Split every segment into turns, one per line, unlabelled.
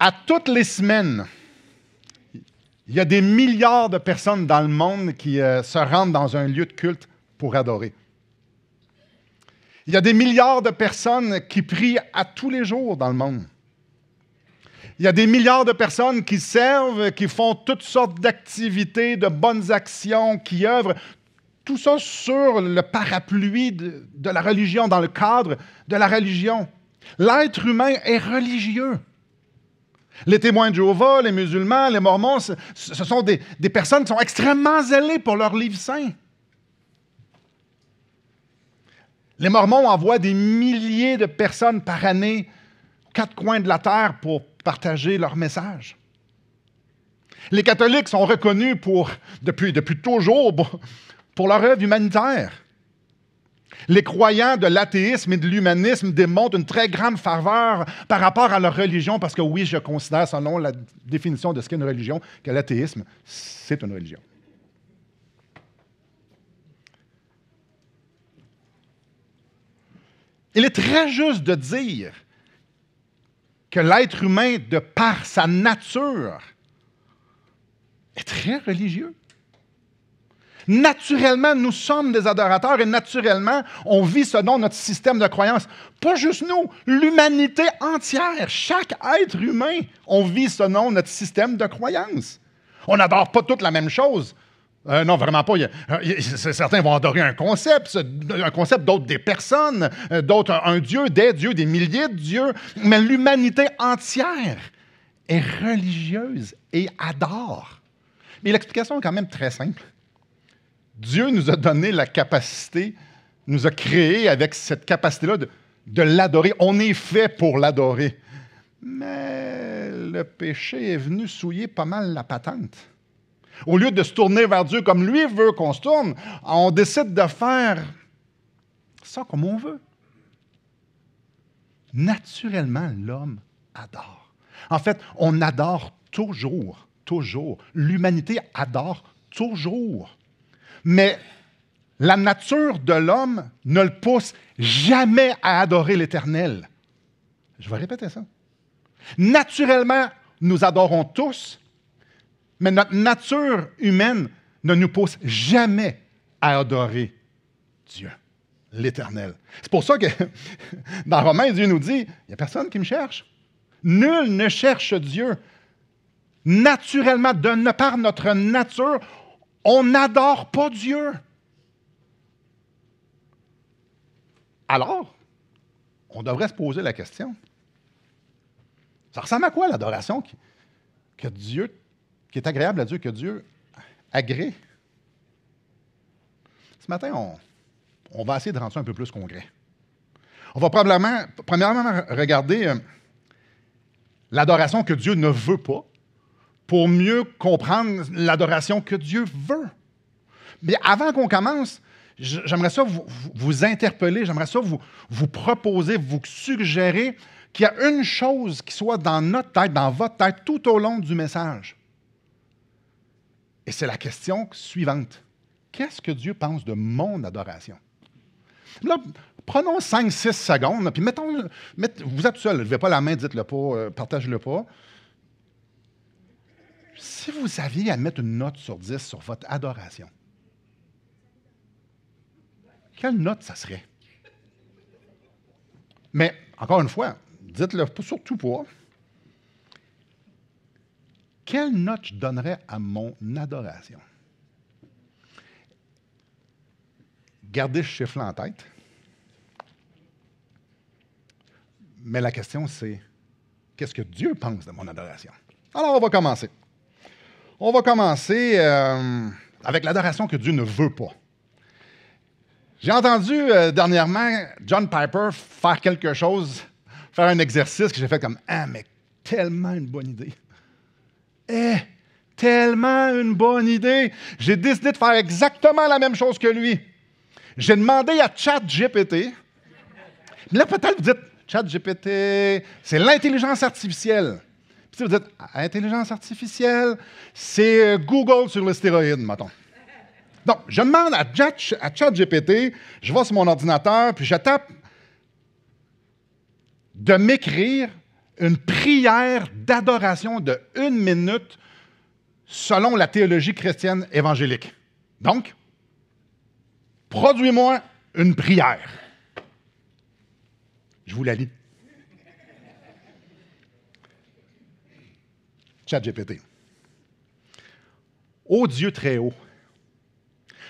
À toutes les semaines, il y a des milliards de personnes dans le monde qui se rendent dans un lieu de culte pour adorer. Il y a des milliards de personnes qui prient à tous les jours dans le monde. Il y a des milliards de personnes qui servent, qui font toutes sortes d'activités, de bonnes actions, qui œuvrent. Tout ça sur le parapluie de la religion, dans le cadre de la religion. L'être humain est religieux. Les témoins de Jéhovah, les musulmans, les mormons, ce sont des personnes qui sont extrêmement zélées pour leur livre saint. Les mormons envoient des milliers de personnes par année aux quatre coins de la terre pour partager leur message. Les catholiques sont reconnus depuis toujours pour leur œuvre humanitaire. Les croyants de l'athéisme et de l'humanisme démontrent une très grande faveur par rapport à leur religion, parce que oui, je considère, selon la définition de ce qu'est une religion, que l'athéisme, c'est une religion. Il est très juste de dire que l'être humain, de par sa nature, est très religieux. Naturellement, nous sommes des adorateurs et naturellement, on vit selon notre système de croyance. Pas juste nous, l'humanité entière, chaque être humain, on vit selon notre système de croyance. On n'adore pas toutes la même chose. Non, vraiment pas. Certains vont adorer un concept, d'autres des personnes, d'autres un dieu, des milliers de dieux. Mais l'humanité entière est religieuse et adore. Mais l'explication est quand même très simple. Dieu nous a donné la capacité, nous a créés avec cette capacité-là de l'adorer. On est fait pour l'adorer. Mais le péché est venu souiller pas mal la patente. Au lieu de se tourner vers Dieu comme lui veut qu'on se tourne, on décide de faire ça comme on veut. Naturellement, l'homme adore. En fait, on adore toujours. L'humanité adore toujours. Mais la nature de l'homme ne le pousse jamais à adorer l'Éternel. Je vais répéter ça. Naturellement, nous adorons tous, mais notre nature humaine ne nous pousse jamais à adorer Dieu, l'Éternel. C'est pour ça que dans Romains, Dieu nous dit, il n'y a personne qui me cherche. Nul ne cherche Dieu. Naturellement, par notre nature, on n'adore pas Dieu. Alors, on devrait se poser la question. Ça ressemble à quoi l'adoration qui est agréable à Dieu, que Dieu agrée? Ce matin, on va essayer de rendre ça un peu plus concret. On va premièrement regarder l'adoration que Dieu ne veut pas, pour mieux comprendre l'adoration que Dieu veut. Mais avant qu'on commence, j'aimerais ça vous interpeller, j'aimerais ça vous proposer, vous suggérer qu'il y a une chose qui soit dans notre tête, dans votre tête, tout au long du message. Et c'est la question suivante. Qu'est-ce que Dieu pense de mon adoration? Là, prenons 5-6 secondes, puis vous êtes seul, ne levez pas la main, dites-le pas, partagez-le pas. Si vous aviez à mettre une note sur 10 sur votre adoration, quelle note ça serait? Mais, encore une fois, dites-le surtout pas. Quelle note je donnerais à mon adoration? Gardez ce chiffre-là en tête. Mais la question, c'est qu'est-ce que Dieu pense de mon adoration? Alors, on va commencer. On va commencer avec l'adoration que Dieu ne veut pas. J'ai entendu dernièrement John Piper faire quelque chose, faire un exercice que j'ai fait comme « Ah, mais tellement une bonne idée! » Tellement une bonne idée! J'ai décidé de faire exactement la même chose que lui. J'ai demandé à ChatGPT. Là, peut-être vous dites « ChatGPT, c'est l'intelligence artificielle. » Puis si vous dites « Intelligence artificielle, c'est Google sur les stéroïdes, mettons. » Donc, je demande à ChatGPT, je vais sur mon ordinateur, puis je tape de m'écrire Une prière d'adoration de 1 minute selon la théologie chrétienne évangélique. Donc, produis-moi une prière. Je vous la lis. ChatGPT. Ô Dieu très haut,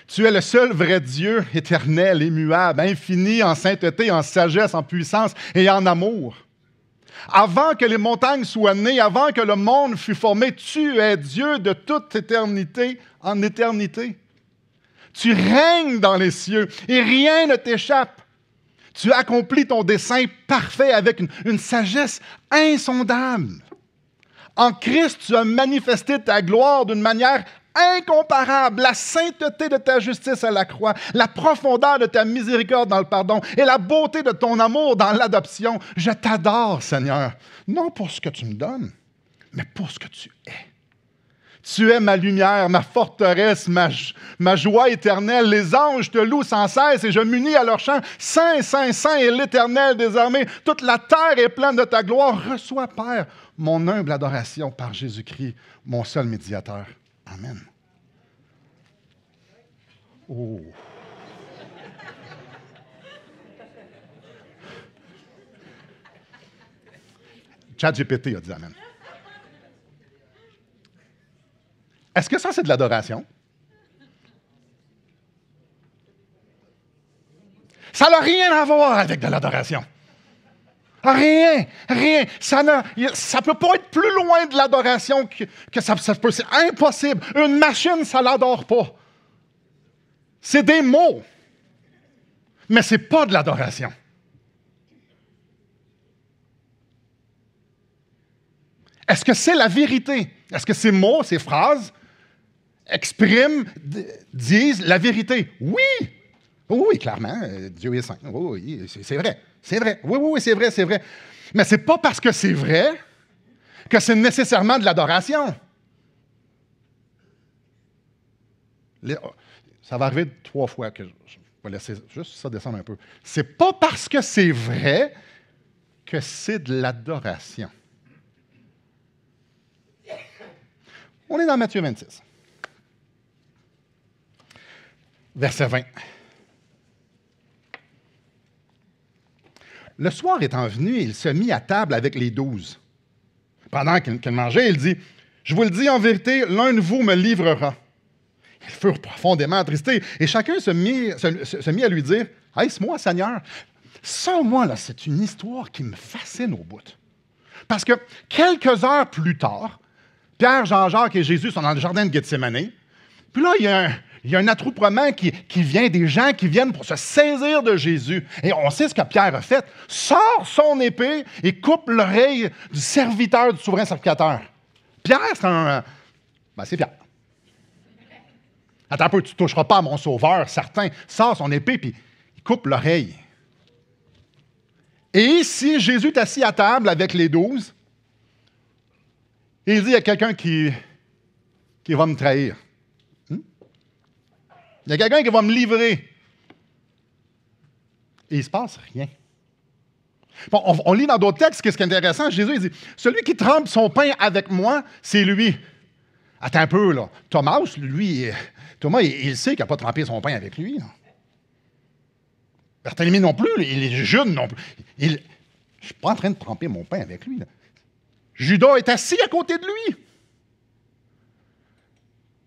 tu es le seul vrai Dieu, éternel, immuable, infini en sainteté, en sagesse, en puissance et en amour. Avant que les montagnes soient nées, avant que le monde fût formé, tu es Dieu de toute éternité en éternité. Tu règnes dans les cieux et rien ne t'échappe. Tu accomplis ton dessein parfait avec une sagesse insondable. En Christ, tu as manifesté ta gloire d'une manière incomparable, la sainteté de ta justice à la croix, la profondeur de ta miséricorde dans le pardon et la beauté de ton amour dans l'adoption. Je t'adore, Seigneur, non pour ce que tu me donnes, mais pour ce que tu es. Tu es ma lumière, ma forteresse, ma joie éternelle. Les anges te louent sans cesse et je m'unis à leur chant. Saint, Saint, Saint est l'Éternel des armées. Toute la terre est pleine de ta gloire. Reçois, Père, mon humble adoration par Jésus-Christ, mon seul médiateur. Amen. Oh. ChatGPT a dit Amen. Est-ce que ça, c'est de l'adoration? Ça n'a rien à voir avec de l'adoration. Rien, rien. Ça ne peut pas être plus loin de l'adoration que ça peut. C'est impossible. Une machine, ça ne l'adore pas. C'est des mots. Mais ce n'est pas de l'adoration. Est-ce que c'est la vérité? Est-ce que ces mots, ces phrases expriment, disent la vérité? Oui! Oui, clairement, Dieu est saint. Oui, c'est vrai. C'est vrai. Oui, c'est vrai, c'est vrai. Mais ce n'est pas parce que c'est vrai que c'est nécessairement de l'adoration. Ça va arriver 3 fois que je vais laisser juste ça descendre un peu. C'est pas parce que c'est vrai que c'est de l'adoration. On est dans Matthieu 26. Verset 20. Le soir étant venu, il se mit à table avec les 12. Pendant qu'il mangeait, il dit, « Je vous le dis en vérité, l'un de vous me livrera. » Ils furent profondément attristés, et chacun se mit à lui dire, « Est-ce moi, Seigneur? » Ça, moi, là, c'est une histoire qui me fascine au bout. Parce que quelques heures plus tard, Pierre, Jean-Jacques et Jésus sont dans le jardin de Gethsémani. Puis là, il y a un attroupement qui vient, des gens qui viennent pour se saisir de Jésus. Et on sait ce que Pierre a fait. Sort son épée et coupe l'oreille du serviteur du souverain sacrificateur. Pierre, c'est Pierre. Attends un peu, tu ne toucheras pas à mon sauveur, certain. Sort son épée puis il coupe l'oreille. Et ici, Jésus est assis à table avec les 12. Et il dit, il y a quelqu'un qui va me trahir. Il y a quelqu'un qui va me livrer. Et il ne se passe rien. Bon, on lit dans d'autres textes, qu'est-ce qui est intéressant? Jésus, il dit, celui qui trempe son pain avec moi, c'est lui. Attends un peu, là. Thomas, il sait qu'il n'a pas trempé son pain avec lui. Là. Barthélemy non plus, il est jeune non plus. Je ne suis pas en train de tremper mon pain avec lui. Là. Judas est assis à côté de lui.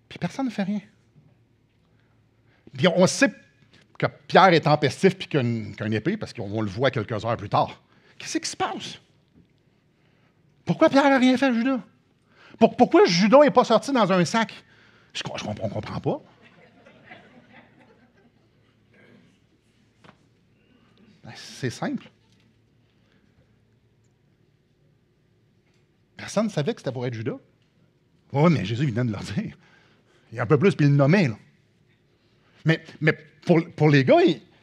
Puis personne ne fait rien. Puis on sait que Pierre est tempestif puis qu'une épée, parce qu'on le voit quelques heures plus tard. Qu'est-ce qui se passe? Pourquoi Pierre n'a rien fait à Judas? Pourquoi Judas n'est pas sorti dans un sac? On ne comprend pas. Ben, c'est simple. Personne ne savait que c'était pour être Judas. Oui, mais Jésus vient de leur dire. Il y a un peu plus, puis il le nommait. Là. Mais pour les gars,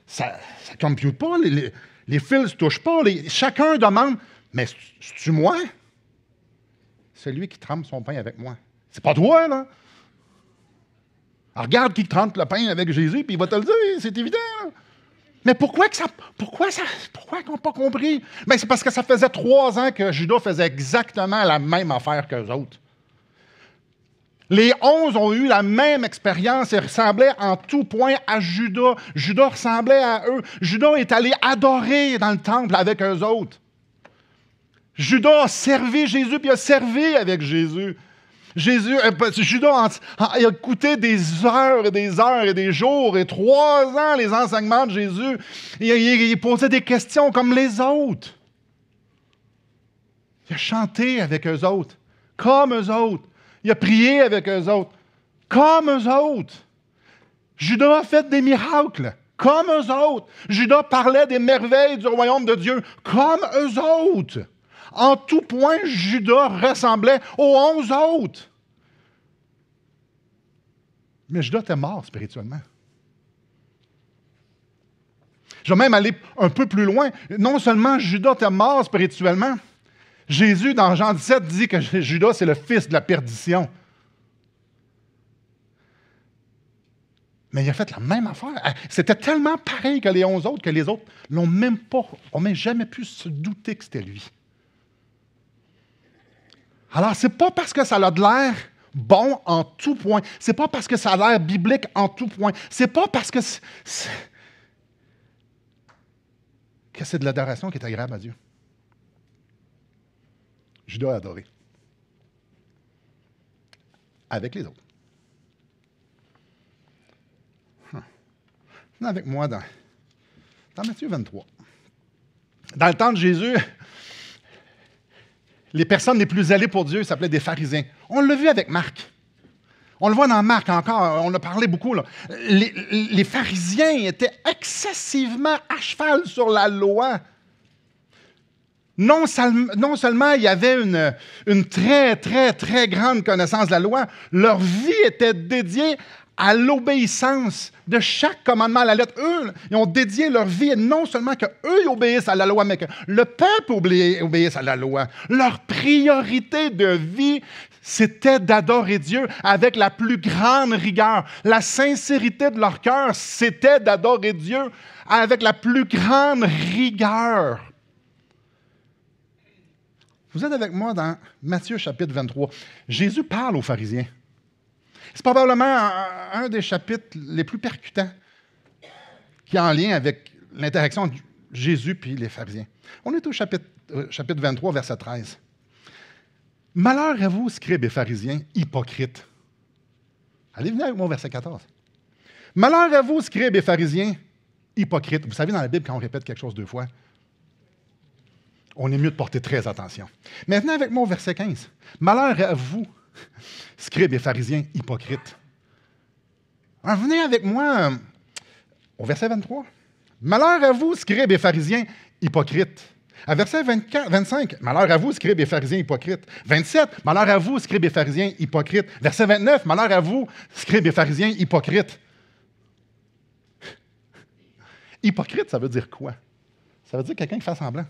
ça ne compute pas. Les fils ne se touchent pas. Chacun demande, mais c'est-tu moi? Celui qui trempe son pain avec moi. C'est pas toi, là. Alors, regarde qui trempe le pain avec Jésus, puis il va te le dire, c'est évident. Là. Mais pourquoi qu'on n'a pas compris? Ben, c'est parce que ça faisait 3 ans que Judas faisait exactement la même affaire qu'eux autres. Les 11 ont eu la même expérience et ressemblaient en tout point à Judas. Judas ressemblait à eux. Judas est allé adorer dans le temple avec eux autres. Judas a servi Jésus, puis il a servi avec Jésus. Judas a écouté des heures et des heures et des jours et 3 ans les enseignements de Jésus. Il posait des questions comme les autres. Il a chanté avec eux autres, comme eux autres. Il a prié avec eux autres, comme eux autres. Judas a fait des miracles, comme eux autres. Judas parlait des merveilles du royaume de Dieu, comme eux autres. En tout point, Judas ressemblait aux 11 autres. Mais Judas était mort spirituellement. Je vais même aller un peu plus loin. Non seulement Judas était mort spirituellement, Jésus, dans Jean 17, dit que Judas, c'est le fils de la perdition. Mais il a fait la même affaire. C'était tellement pareil que les 11 autres que les autres n'ont même jamais pu se douter que c'était lui. Alors, c'est pas parce que ça a de l'air bon en tout point. C'est pas parce que ça a l'air biblique en tout point. C'est pas parce que c'est de l'adoration qui est agréable à Dieu. Judas a adoré. Avec les autres. Venez avec moi dans Matthieu 23. Dans le temps de Jésus, les personnes les plus zélées pour Dieu s'appelaient des pharisiens. On l'a vu avec Marc. On le voit dans Marc encore, on a parlé beaucoup. Là. Les pharisiens étaient excessivement à cheval sur la loi. Non seulement il y avait une très, très, très grande connaissance de la loi, leur vie était dédiée à l'obéissance de chaque commandement à la lettre. Eux, ils ont dédié leur vie, non seulement qu'eux ils obéissent à la loi, mais que le peuple obéisse à la loi. Leur priorité de vie, c'était d'adorer Dieu avec la plus grande rigueur. La sincérité de leur cœur, c'était d'adorer Dieu avec la plus grande rigueur. Vous êtes avec moi dans Matthieu chapitre 23. Jésus parle aux pharisiens. C'est probablement un des chapitres les plus percutants qui est en lien avec l'interaction de Jésus et les pharisiens. On est au chapitre 23, verset 13. « Malheur à vous, scribes et pharisiens, hypocrites. » Allez venir avec moi au verset 14. « Malheur à vous, scribes et pharisiens, hypocrites. » Vous savez, dans la Bible, quand on répète quelque chose 2 fois, on est mieux de porter très attention. Mais venez avec moi au verset 15. « Malheur à vous, scribes et pharisiens, hypocrites. » Alors, venez avec moi au verset 23. « Malheur à vous, scribes et pharisiens, hypocrites. » À verset 25, « Malheur à vous, scribes et pharisiens, hypocrites. » 27, « Malheur à vous, scribes et pharisiens, hypocrites. » Verset 29, « Malheur à vous, scribes et pharisiens, hypocrites. » Hypocrite, ça veut dire quoi? Ça veut dire quelqu'un qui fait semblant.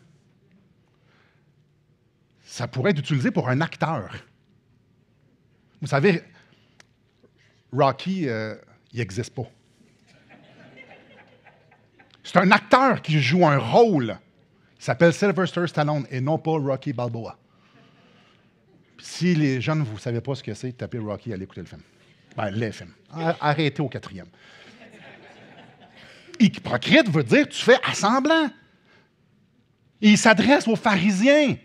Ça pourrait être utilisé pour un acteur. Vous savez, Rocky, il n'existe pas. C'est un acteur qui joue un rôle. Il s'appelle Sylvester Stallone et non pas Rocky Balboa. Si les jeunes, vous ne savez pas ce que c'est, tapez Rocky, allez écouter le film. Ben, les films. Arrêtez au 4e. Hypocrite veut dire tu fais assemblant. Il s'adresse aux pharisiens.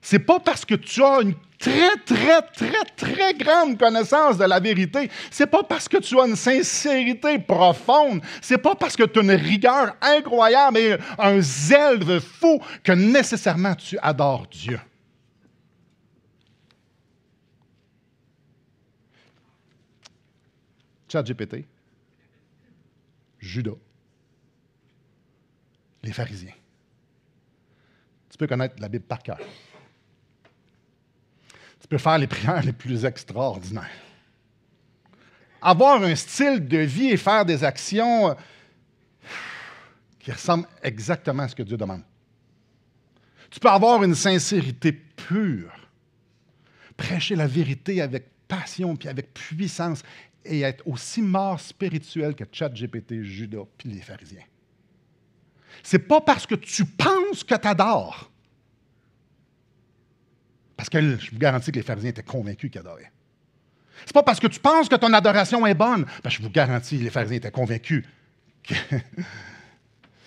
C'est pas parce que tu as une très, très, très, très grande connaissance de la vérité. C'est pas parce que tu as une sincérité profonde. C'est pas parce que tu as une rigueur incroyable et un zèle fou que nécessairement tu adores Dieu. ChatGPT, Judas, les pharisiens. Tu peux connaître la Bible par cœur. Tu peux faire les prières les plus extraordinaires. Avoir un style de vie et faire des actions qui ressemblent exactement à ce que Dieu demande. Tu peux avoir une sincérité pure. Prêcher la vérité avec passion puis avec puissance et être aussi mort spirituel que ChatGPT, Judas puis les pharisiens. C'est pas parce que tu penses que tu adores. Parce que je vous garantis que les pharisiens étaient convaincus qu'ils adoraient. C'est pas parce que tu penses que ton adoration est bonne. Parce que je vous garantis que les pharisiens étaient convaincus que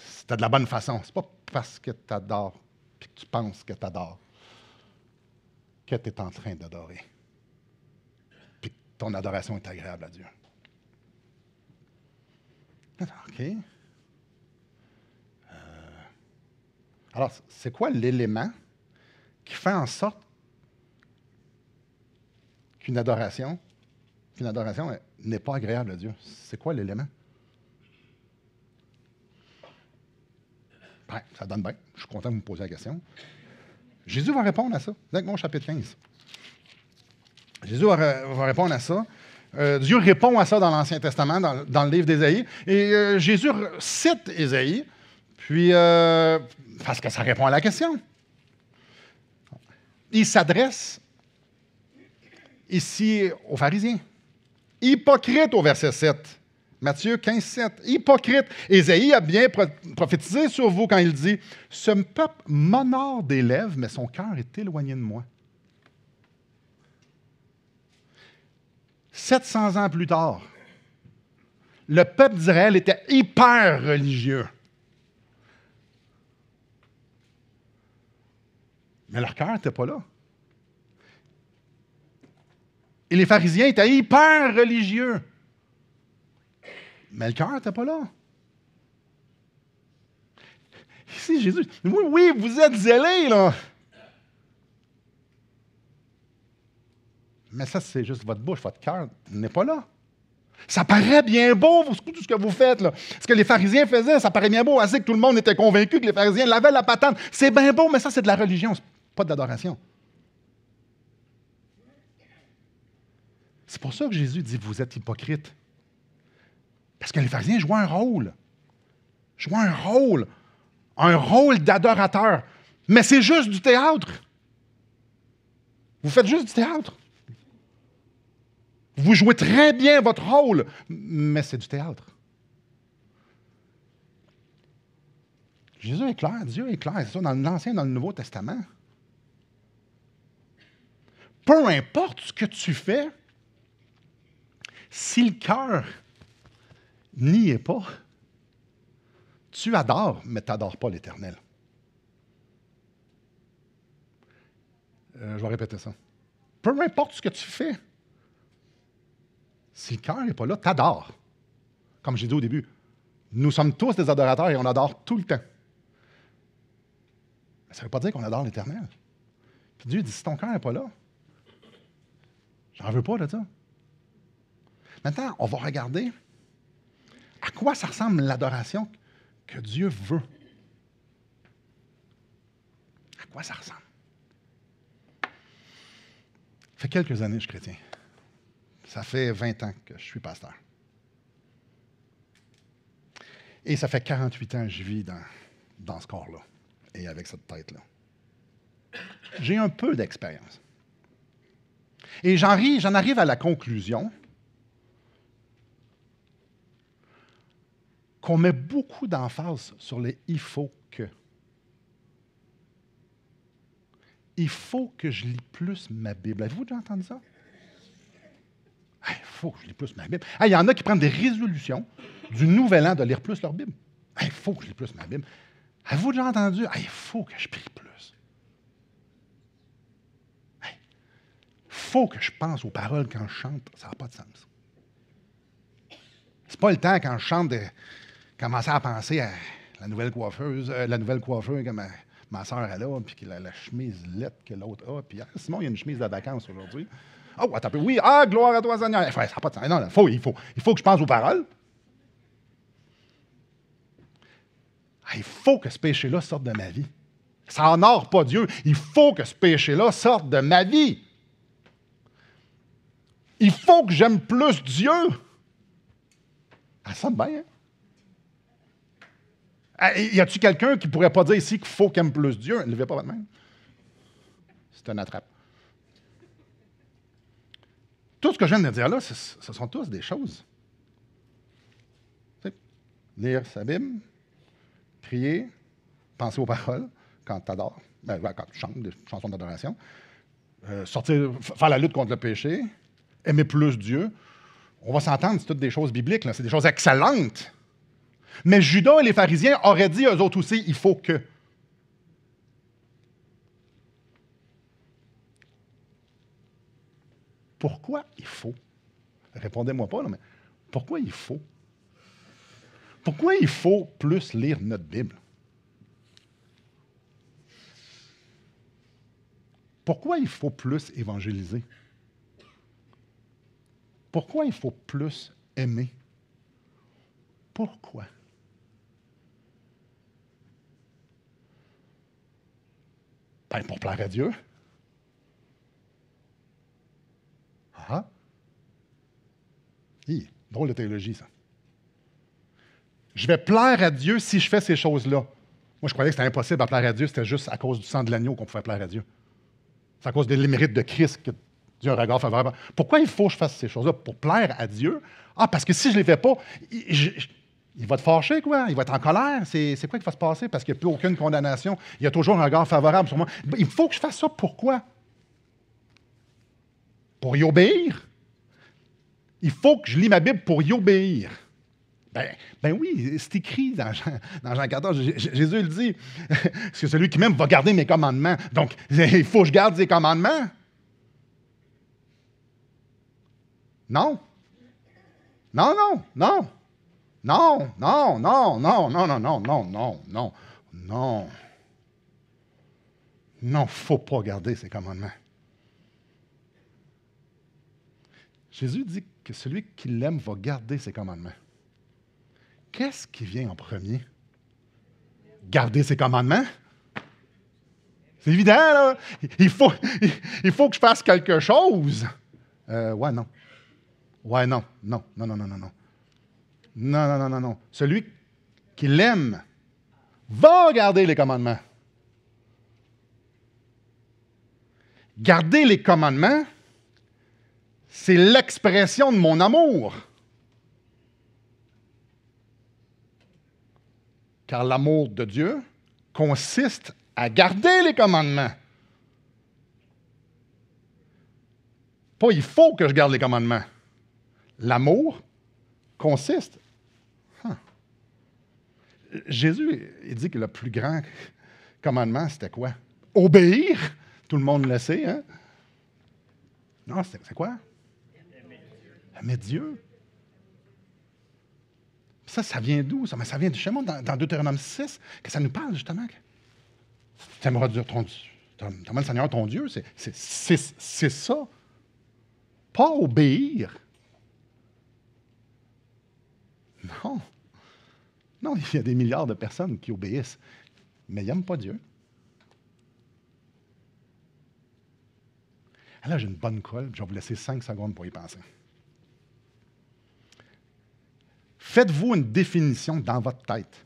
c'était de la bonne façon. C'est pas parce que tu adores et que tu penses que tu adores que tu es en train d'adorer. Puis que ton adoration est agréable à Dieu. OK. Alors, c'est quoi l'élément qui fait en sorte qu'une adoration n'est pas agréable à Dieu? C'est quoi l'élément? Ben, ça donne bien. Je suis content de vous poser la question. Jésus va répondre à ça. Vous êtes avec moi au chapitre 15. Jésus va répondre à ça. Dieu répond à ça dans l'Ancien Testament, dans le livre d'Ésaïe. Et Jésus cite Ésaïe, puis parce que ça répond à la question. Il s'adresse ici aux pharisiens. Hypocrite au verset 7. Matthieu 15, 7. Hypocrite. Ésaïe a bien prophétisé sur vous quand il dit « Ce peuple m'honore des lèvres, mais son cœur est éloigné de moi. » 700 ans plus tard, le peuple d'Israël était hyper religieux. Mais leur cœur n'était pas là. Et les pharisiens étaient hyper religieux. Mais le cœur n'était pas là. Ici, Jésus, oui, vous êtes zélés, là. Mais ça, c'est juste votre bouche, votre cœur n'est pas là. Ça paraît bien beau, tout ce que vous faites, là. Ce que les pharisiens faisaient, ça paraît bien beau. Assez que tout le monde était convaincu que les pharisiens lavaient la patente. C'est bien beau, mais ça, c'est de la religion, c'est pas de l'adoration. C'est pour ça que Jésus dit, vous êtes hypocrites. Parce que les pharisiens jouaient un rôle. Un rôle d'adorateur. Mais c'est juste du théâtre. Vous faites juste du théâtre. Vous jouez très bien votre rôle, mais c'est du théâtre. Jésus est clair, Dieu est clair, c'est ça, dans l'Ancien et dans le Nouveau Testament. Peu importe ce que tu fais, si le cœur n'y est pas, tu adores, mais tu n'adores pas l'Éternel. Je vais répéter ça. Peu importe ce que tu fais, si le cœur n'est pas là, tu adores. Comme j'ai dit au début, nous sommes tous des adorateurs et on adore tout le temps. Mais ça ne veut pas dire qu'on adore l'Éternel. Puis Dieu dit, si ton cœur n'est pas là, j'en veux pas de ça. Maintenant, on va regarder à quoi ça ressemble l'adoration que Dieu veut. À quoi ça ressemble? Ça fait quelques années que je suis chrétien. Ça fait 20 ans que je suis pasteur. Et ça fait 48 ans que je vis dans ce corps-là et avec cette tête-là. J'ai un peu d'expérience. Et j'en arrive à la conclusion qu'on met beaucoup d'emphase sur les « il faut que ». Il faut que je lis plus ma Bible. Avez-vous déjà entendu ça? Il faut que je lis plus ma Bible. Il y en a qui prennent des résolutions du Nouvel An de lire plus leur Bible. Il faut que je lis plus ma Bible. Avez-vous déjà entendu? Il faut que je prie plus. Il faut que je pense aux paroles quand je chante. Ça n'a pas de sens. C'est pas le temps quand je chante de commencer à penser à la nouvelle coiffeuse que ma soeur a là, puis la chemise laite que l'autre a. Puis Simon, il y a une chemise de vacances aujourd'hui. Oh, attends un peu. Oui, gloire à toi, Seigneur. Ça n'a pas de sens. Non, il faut que je pense aux paroles. Il faut que ce péché-là sorte de ma vie. Ça n'honore pas Dieu. Il faut que ce péché-là sorte de ma vie. Il faut que j'aime plus Dieu. Ça sonne bien, hein? Y a-t-il quelqu'un qui ne pourrait pas dire ici qu'il faut qu'il aime plus Dieu? Ne levez pas votre main. C'est un attrape. Tout ce que je viens de dire là, ce sont tous des choses. Tu sais, lire sa Bible, prier, penser aux paroles quand tu adores, quand tu chantes des chansons d'adoration, faire la lutte contre le péché, aimer plus Dieu. On va s'entendre, c'est toutes des choses bibliques, là, c'est des choses excellentes. Mais Judas et les pharisiens auraient dit, eux autres aussi, il faut que. Pourquoi il faut? Répondez-moi pas, là, mais pourquoi il faut? Pourquoi il faut plus lire notre Bible? Pourquoi il faut plus évangéliser? Pourquoi il faut plus aimer? Pourquoi? Ben, pour plaire à Dieu. Ah? Drôle de théologie, ça. Je vais plaire à Dieu si je fais ces choses-là. Moi, je croyais que c'était impossible à plaire à Dieu, c'était juste à cause du sang de l'agneau qu'on pouvait plaire à Dieu. C'est à cause des mérites de Christ que Dieu a un regard favorable. Pourquoi il faut que je fasse ces choses-là? Pour plaire à Dieu? Ah, parce que si je ne les fais pas, il va te fâcher, quoi. Il va être en colère. C'est quoi qui va se passer? Parce qu'il n'y a plus aucune condamnation. Il y a toujours un regard favorable sur moi. Il faut que je fasse ça. Pourquoi? Pour y obéir? Il faut que je lis ma Bible pour y obéir. Ben oui, c'est écrit dans Jean 14. Jésus le dit. C'est celui qui m'aime va garder mes commandements. Donc, il faut que je garde ses commandements. Non. Non, non, non. Non, non, non, non, non, non, non, non, non, non, non. Non, il ne faut pas garder ses commandements. Jésus dit que celui qui l'aime va garder ses commandements. Qu'est-ce qui vient en premier? Garder ses commandements? C'est évident, là. Il faut que je fasse quelque chose. Ouais, non. Ouais, non, non, non, non, non, non, non. Non, non, non, non, non. Celui qui l'aime va garder les commandements. Garder les commandements, c'est l'expression de mon amour. Car l'amour de Dieu consiste à garder les commandements. Pas il faut que je garde les commandements. L'amour consiste. Jésus, il dit que le plus grand commandement, c'était quoi? Obéir. Tout le monde le sait, hein? Non, c'est quoi? Aimer Dieu. Ça vient d'où? Ça vient justement dans Deutéronome 6, que ça nous parle justement. Tu aimeras le Seigneur ton Dieu. C'est ça. Pas obéir. Non. Non, il y a des milliards de personnes qui obéissent, mais ils n'aiment pas Dieu. Alors, j'ai une bonne colle, je vais vous laisser 5 secondes pour y penser. Faites-vous une définition dans votre tête.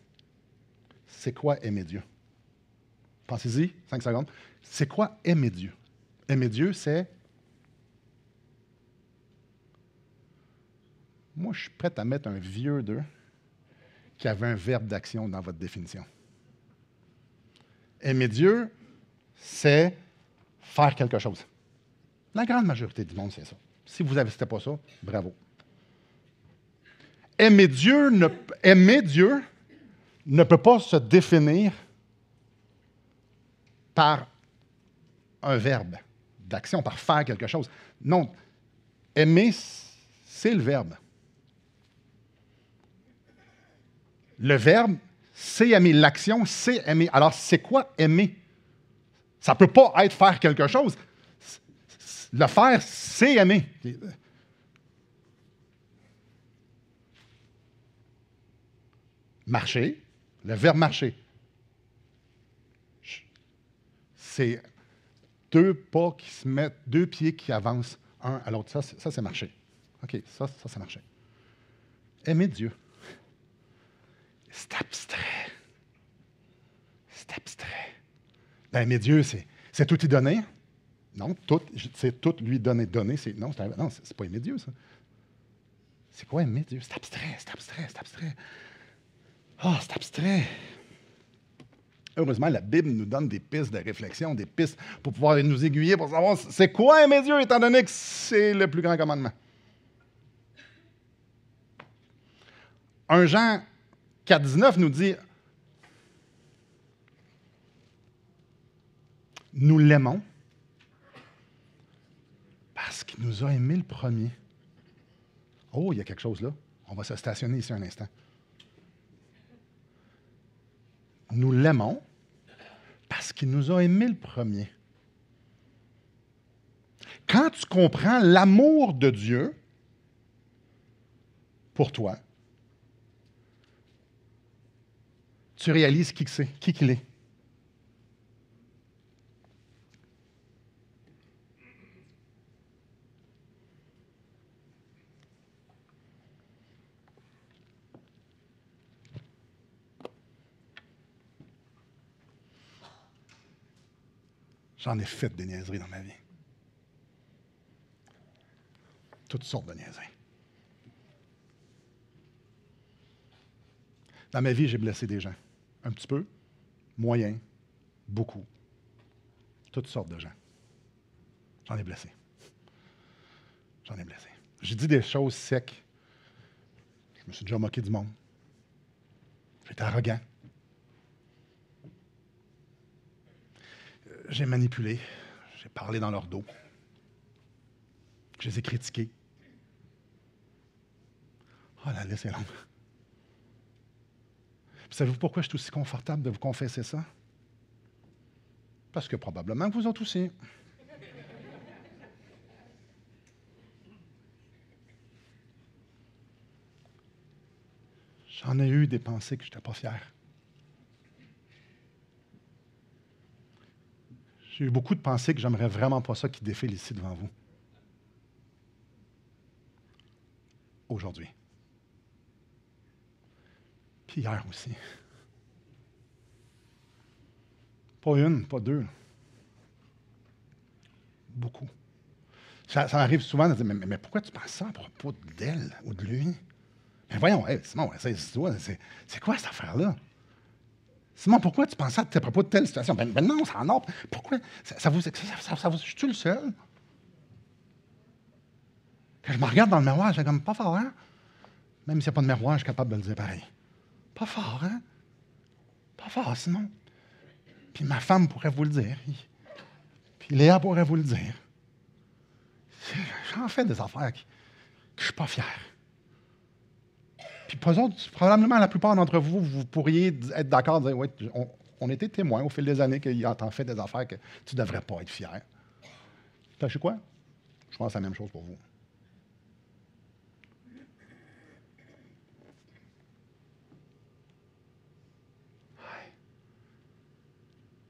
C'est quoi aimer Dieu? Pensez-y, 5 secondes. C'est quoi aimer Dieu? Aimer Dieu, c'est... Moi, je suis prêt à mettre un vieux 2 qui avait un verbe d'action dans votre définition. Aimer Dieu, c'est faire quelque chose. La grande majorité du monde, c'est ça. Si vous n'avez pas ça, bravo. Aimer Dieu ne peut pas se définir par un verbe d'action, par faire quelque chose. Non, aimer, c'est le verbe. Le verbe, c'est aimer. L'action, c'est aimer. Alors, c'est quoi aimer? Ça ne peut pas être faire quelque chose. Le faire, c'est aimer. Marcher, le verbe marcher. C'est 2 pas qui se mettent, 2 pieds qui avancent un à l'autre. Ça c'est marcher. OK, ça c'est marcher. Aimer Dieu. C'est abstrait. C'est abstrait. Ben, aimer Dieu, c'est tout y donner. Non, tout, c'est tout lui donner, donner, non, c'est pas aimer Dieu, ça. C'est quoi aimer Dieu? C'est abstrait, c'est abstrait, c'est abstrait. Ah, c'est abstrait. Heureusement, la Bible nous donne des pistes de réflexion, des pistes pour pouvoir nous aiguiller pour savoir c'est quoi aimer Dieu, étant donné que c'est le plus grand commandement. 1 Jean 4,19 nous dit nous l'aimons parce qu'il nous a aimés le premier. Oh, il y a quelque chose là. On va se stationner ici un instant. Nous l'aimons parce qu'il nous a aimés le premier. Quand tu comprends l'amour de Dieu pour toi, tu réalises qui c'est, qui qu'il est. J'en ai fait des niaiseries dans ma vie. Toutes sortes de niaiseries. Dans ma vie, j'ai blessé des gens. Un petit peu, moyen, beaucoup. Toutes sortes de gens. J'en ai blessé. J'en ai blessé. J'ai dit des choses secs. Je me suis déjà moqué du monde. J'étais arrogant. J'ai manipulé. J'ai parlé dans leur dos. Je les ai critiqués. Ah, la liste est longue. Puis savez-vous pourquoi je suis aussi confortable de vous confesser ça? Parce que probablement vous autres aussi. J'en ai eu des pensées que je n'étais pas fier. J'ai eu beaucoup de pensées que j'aimerais vraiment pas ça qui défilent ici devant vous. Aujourd'hui. Puis hier aussi. Pas une, pas deux. Beaucoup. Ça m'arrive souvent de dire, mais pourquoi tu penses ça à propos d'elle ou de lui? Mais voyons, hey, Simon, c'est quoi cette affaire-là? Simon, pourquoi tu penses ça à propos de telle situation? Ben non, c'est en ordre. Pourquoi? Je suis le seul? Quand je me regarde dans le miroir, j'ai comme pas fort, hein? Même s'il n'y a pas de miroir, je suis capable de le dire pareil. Pas fort, hein? Pas fort, Simon. Puis ma femme pourrait vous le dire. Puis Léa pourrait vous le dire. J'en fais des affaires que je ne suis pas fier. Puis probablement la plupart d'entre vous, vous pourriez être d'accord et dire, oui, on était témoins au fil des années qu'il a fait des affaires que tu ne devrais pas être fier. Sachez quoi? Je pense la même chose pour vous.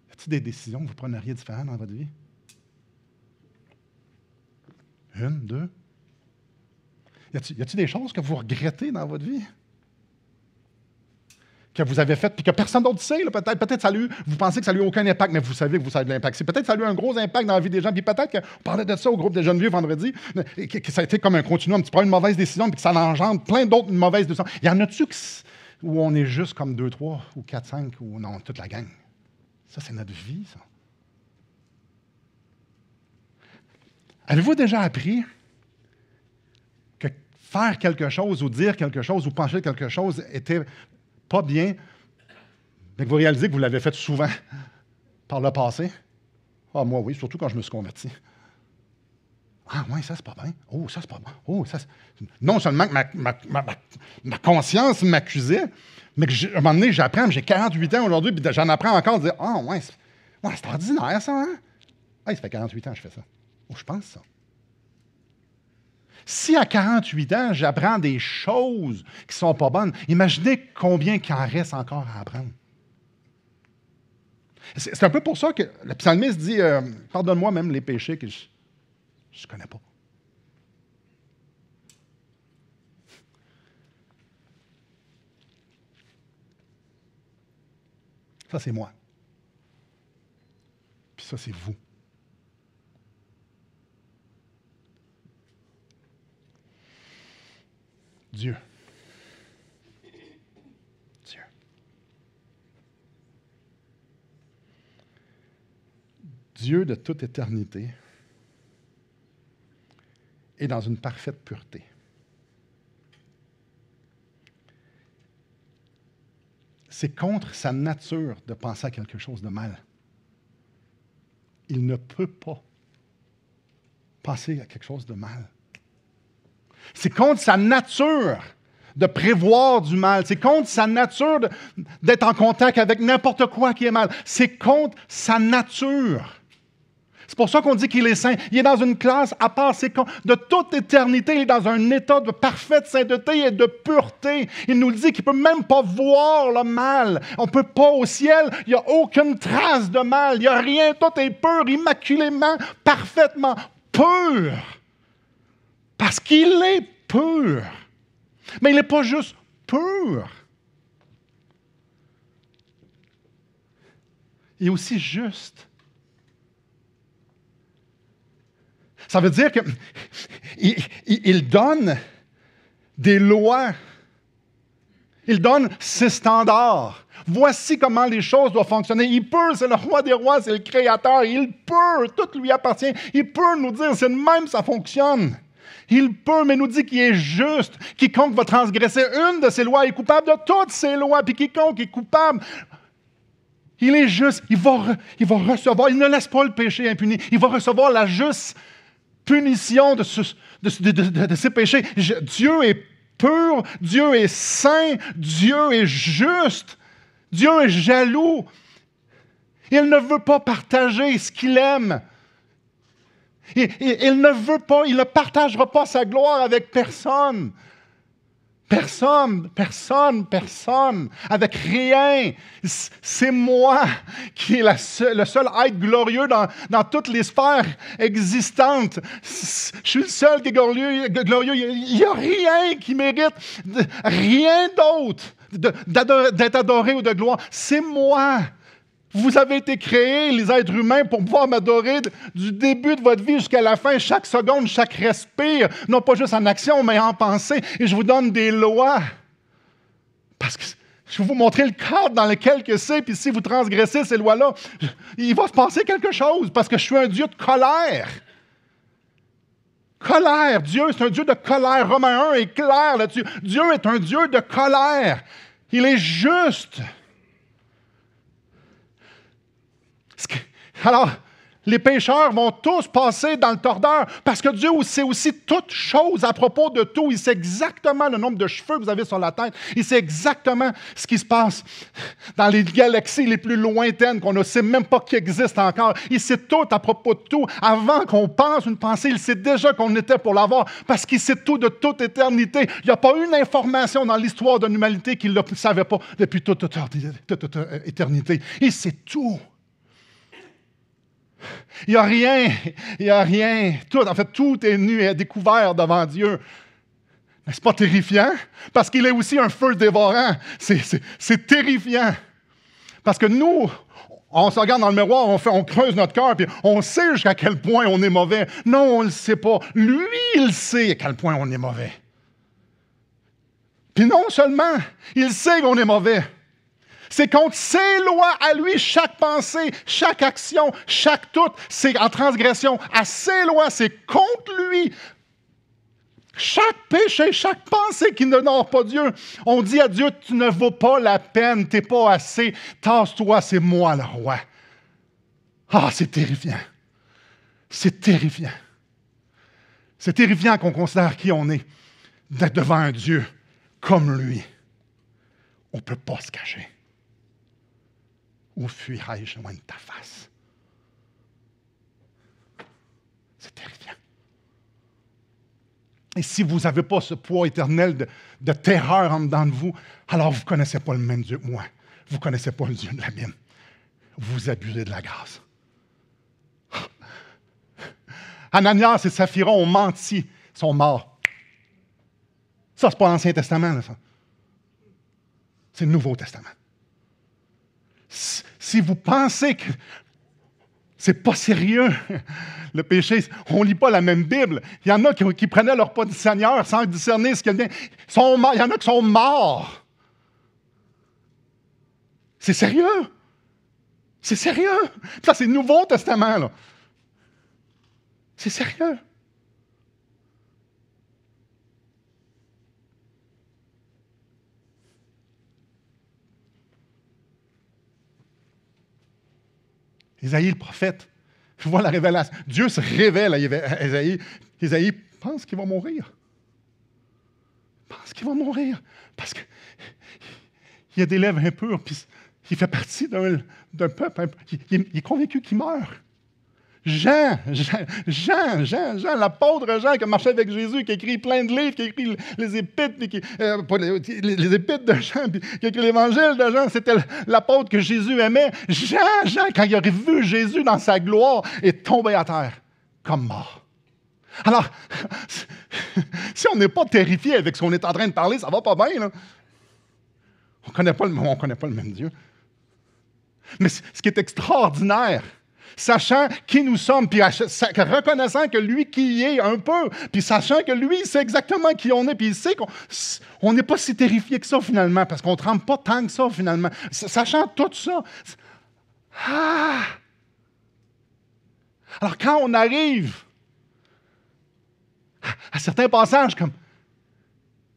Y a-t-il des décisions que vous prendriez différentes dans votre vie? Une, deux? Y a-t-il des choses que vous regrettez dans votre vie? Que vous avez faites, puis que personne d'autre sait, là, peut-être ça vous pensez que ça n'a eu aucun impact, mais vous savez que vous avez de l'impact. C'est peut-être que ça a eu un gros impact dans la vie des gens, puis peut-être qu'on parlait de ça au groupe des jeunes vieux vendredi, que ça a été comme un continuum, tu prends une mauvaise décision, puis que ça engendre plein d'autres mauvaises décisions. Il y en a-tu où on est juste comme 2, 3, ou 4, 5, ou non, toute la gang? Ça, c'est notre vie, ça. Avez-vous déjà appris que faire quelque chose, ou dire quelque chose, ou penser quelque chose était pas bien, mais que vous réalisez que vous l'avez fait souvent par le passé? Ah, moi, oui, surtout quand je me suis converti. Ah, oui, ça, c'est pas bien. Oh, ça, c'est pas bon. Oh, ça, non seulement que ma conscience m'accusait, mais que à un moment donné, j'apprends, j'ai 48 ans aujourd'hui, puis j'en apprends encore à dire, ah, ouais, c'est ordinaire, ça, hein? Hey, ça fait 48 ans que je fais ça. Oh, je pense ça. Si à 48 ans, j'apprends des choses qui ne sont pas bonnes, imaginez combien il en reste encore à apprendre. C'est un peu pour ça que le psalmiste dit pardonne-moi même les péchés que je ne connais pas. Ça, c'est moi. Puis ça, c'est vous. Dieu. Dieu. Dieu de toute éternité est dans une parfaite pureté. C'est contre sa nature de penser à quelque chose de mal. Il ne peut pas penser à quelque chose de mal. C'est contre sa nature de prévoir du mal. C'est contre sa nature d'être en contact avec n'importe quoi qui est mal. C'est contre sa nature. C'est pour ça qu'on dit qu'il est saint. Il est dans une classe à part. De toute éternité, il est dans un état de parfaite sainteté et de pureté. Il nous dit qu'il ne peut même pas voir le mal. On ne peut pas au ciel. Il n'y a aucune trace de mal. Il n'y a rien. Tout est pur, immaculément, parfaitement pur. Parce qu'il est pur. Mais il n'est pas juste pur. Il est aussi juste. Ça veut dire qu'il donne des lois. Il donne ses standards. Voici comment les choses doivent fonctionner. Il peut, c'est le roi des rois, c'est le créateur. Il peut, tout lui appartient. Il peut nous dire, c'est de même, ça fonctionne. Il peut, mais nous dit qu'il est juste. Quiconque va transgresser une de ses lois est coupable de toutes ses lois. Puis quiconque est coupable, il est juste. Il va recevoir, il ne laisse pas le péché impuni. Il va recevoir la juste punition de ses péchés. Dieu est pur, Dieu est saint, Dieu est juste, Dieu est jaloux. Il ne veut pas partager ce qu'il aime. Il ne veut pas, il ne partagera pas sa gloire avec personne. Personne, avec rien. C'est moi qui est le seul être glorieux dans toutes les sphères existantes. Je suis le seul qui est glorieux. Il n'y a rien qui mérite, rien d'autre d'être adoré ou de gloire. C'est moi. Vous avez été créés, les êtres humains, pour pouvoir m'adorer du début de votre vie jusqu'à la fin, chaque seconde, chaque respire, non pas juste en action, mais en pensée. Et je vous donne des lois. Parce que je vais vous montrer le cadre dans lequel c'est, puis si vous transgressez ces lois-là, il va se passer quelque chose, parce que je suis un Dieu de colère. Colère. Dieu, c'est un Dieu de colère. Romains 1 est clair là-dessus. Dieu est un Dieu de colère. Il est juste. Alors, les pécheurs vont tous passer dans le tordeur parce que Dieu sait aussi toutes choses à propos de tout. Il sait exactement le nombre de cheveux que vous avez sur la tête. Il sait exactement ce qui se passe dans les galaxies les plus lointaines qu'on ne sait même pas qui existent encore. Il sait tout à propos de tout. Avant qu'on pense une pensée, il sait déjà qu'on était pour l'avoir parce qu'il sait tout de toute éternité. Il n'y a pas une information dans l'histoire de l'humanité qu'il ne savait pas depuis toute éternité. Il sait tout. Il n'y a rien. Tout est nu et découvert devant Dieu. Mais ce n'est pas terrifiant, parce qu'il est aussi un feu dévorant. C'est terrifiant. Parce que nous, on se regarde dans le miroir, on creuse notre cœur, puis on sait jusqu'à quel point on est mauvais. Non, on ne le sait pas. Lui, il sait à quel point on est mauvais. Puis non seulement, il sait qu'on est mauvais. C'est contre ses lois à lui, chaque pensée, chaque action, chaque tout, c'est en transgression. À ses lois, c'est contre lui. Chaque péché, chaque pensée qui n'honore pas Dieu. On dit à Dieu, tu ne vaux pas la peine, tu n'es pas assez. Tasse-toi, c'est moi le roi. Ah, c'est terrifiant. C'est terrifiant. C'est terrifiant qu'on considère qui on est, d'être devant un Dieu comme lui. On ne peut pas se cacher. Où fuirai-je loin de ta face? C'est terrifiant. Et si vous n'avez pas ce poids éternel de terreur en dedans de vous, alors vous ne connaissez pas le même Dieu que moi. Vous ne connaissez pas le Dieu de la Bible. Vous abusez de la grâce. Ananias et Saphira ont menti, sont morts. Ça, ce n'est pas l'Ancien Testament, là, ça. C'est le Nouveau Testament. Si vous pensez que c'est pas sérieux, le péché. On ne lit pas la même Bible. Il y en a qui prenaient leur pas du Seigneur sans discerner ce qu'il y a. Il y en a qui sont morts. C'est sérieux. C'est sérieux. Ça, c'est le Nouveau Testament, là. C'est sérieux. Isaïe, le prophète, voit la révélation. Dieu se révèle à Isaïe. Isaïe pense qu'il va mourir. Pense qu'il va mourir. Parce qu'il a des lèvres impures, puis il fait partie d'un peuple. Il est convaincu qu'il meurt. Jean, l'apôtre Jean qui a marché avec Jésus, qui a écrit plein de livres, qui a écrit les épîtres, les épîtres de Jean, puis qui a écrit l'évangile de Jean, c'était l'apôtre que Jésus aimait. Jean, quand il a vu Jésus dans sa gloire, est tombé à terre, comme mort. Alors, si on n'est pas terrifié avec ce qu'on est en train de parler, ça va pas bien, là. On ne connaît pas le même Dieu. Mais ce qui est extraordinaire, sachant qui nous sommes, puis reconnaissant que lui qui est un peu, puis sachant que lui, il sait exactement qui on est, puis il sait qu'on n'est pas si terrifié que ça, finalement, parce qu'on ne tremble pas tant que ça, finalement. Sachant tout ça. Ah! Alors, quand on arrive à certains passages comme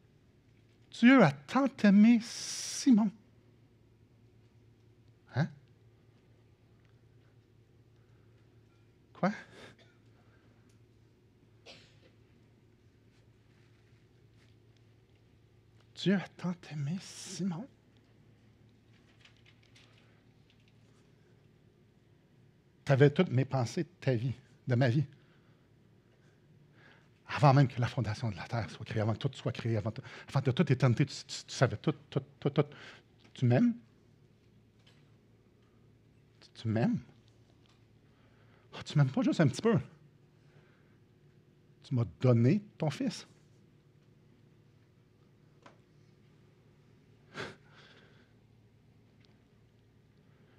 « Dieu a tant aimé Simon ». Hein? Quoi? Dieu a tant aimé Simon. Tu avais toutes mes pensées de ta vie, de ma vie. Avant même que la fondation de la terre soit créée, avant que tout soit créé, avant de toute éternité, tu savais tout. Tu m'aimes? Tu m'aimes? Oh, tu m'aimes pas juste un petit peu. Tu m'as donné ton fils.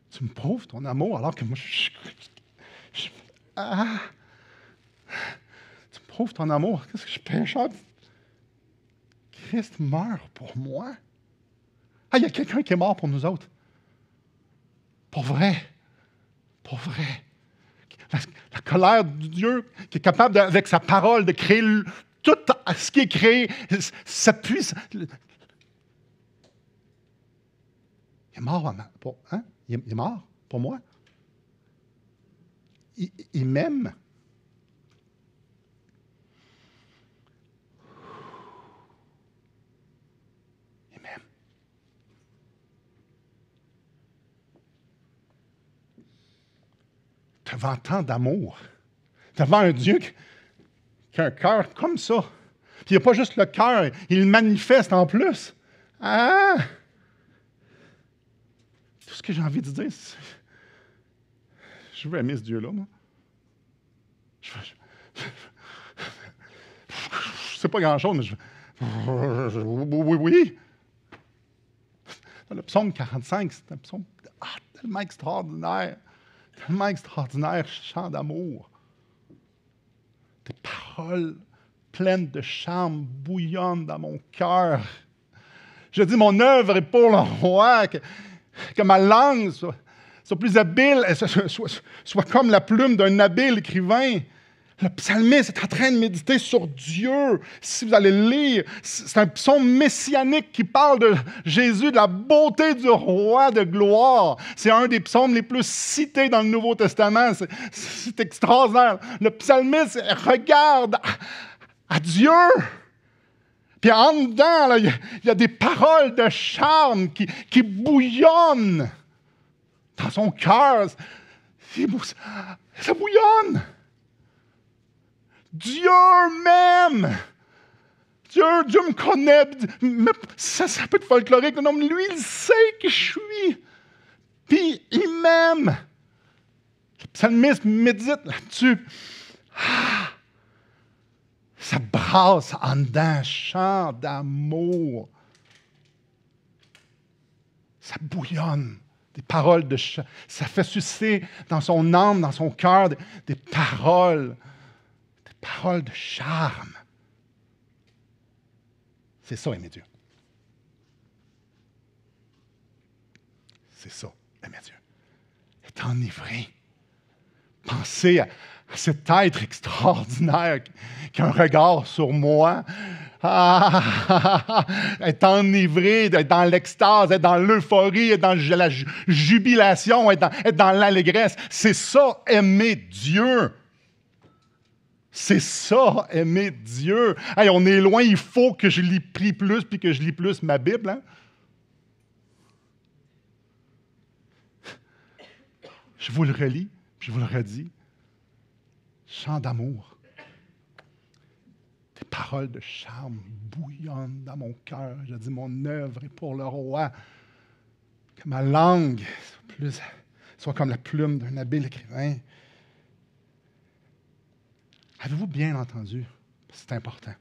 Tu me prouves ton amour alors que moi, tu me prouves ton amour. Qu'est-ce que je suis pécheur? Christ meurt pour moi. Ah, il y a quelqu'un qui est mort pour nous autres. Pour vrai. Pour vrai. La colère de Dieu qui est capable, avec sa parole, de créer tout ce qui est créé, cette puissance. Il est mort pour, hein? Il est mort pour moi. Il m'aime. Il m'aime. Devant tant d'amour, devant un Dieu qui a un cœur comme ça. Puis il n'y a pas juste le cœur, il le manifeste en plus. Ah! Tout ce que j'ai envie de dire, c'est... Je veux aimer ce Dieu-là, moi. Je ne sais pas grand-chose, mais oui. Le psaume 45, c'est un psaume tellement extraordinaire. Tellement extraordinaire, chant d'amour. Des paroles pleines de charme bouillonnent dans mon cœur. Je dis, mon œuvre est pour le roi, que ma langue soit plus habile, soit comme la plume d'un habile écrivain. Le psalmiste est en train de méditer sur Dieu. Si vous allez le lire, c'est un psaume messianique qui parle de Jésus, de la beauté du roi de gloire. C'est un des psaumes les plus cités dans le Nouveau Testament. C'est extraordinaire. Le psalmiste regarde à Dieu. Puis en dedans, là, il y a des paroles de charme qui bouillonnent dans son cœur. Ça bouillonne. Dieu m'aime. Dieu me connaît. Ça peut être folklorique. Non, mais lui, il sait qui je suis. Puis il m'aime. Le psalmiste médite là-dessus. Ça brasse en dedans, chant d'amour. Ça bouillonne Des paroles de charme. Ça fait susciter dans son âme, dans son cœur, des paroles de charme. C'est ça, aimer Dieu. C'est ça, aimer Dieu. Être enivré. Pensez à cet être extraordinaire qui a un regard sur moi. Être enivré, être dans l'extase, être dans l'euphorie, être dans la jubilation, être dans l'allégresse. C'est ça, aimer Dieu. C'est ça, aimer Dieu. Hey, on est loin, il faut que je prie plus puis que je lis plus ma Bible. Hein? Je vous le relis, puis je vous le redis. Chant d'amour. Des paroles de charme bouillonnent dans mon cœur. Je dis, mon œuvre est pour le roi. Que ma langue soit comme la plume d'un habile écrivain. Avez-vous bien entendu? C'est important.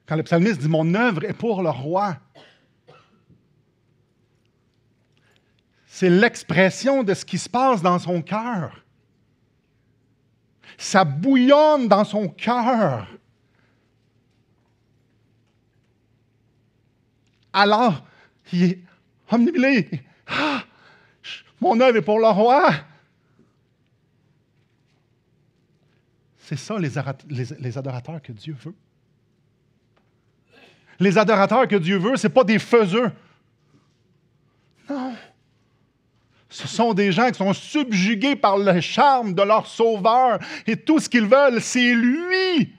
Quand le psalmiste dit « Mon œuvre est pour le roi », c'est l'expression de ce qui se passe dans son cœur. Ça bouillonne dans son cœur. Alors, il est omnibulé. Ah, mon œuvre est pour le roi. C'est ça, les adorateurs que Dieu veut. Les adorateurs que Dieu veut, ce n'est pas des faiseux. Non. Ce sont des gens qui sont subjugués par le charme de leur Sauveur. Et tout ce qu'ils veulent, c'est lui.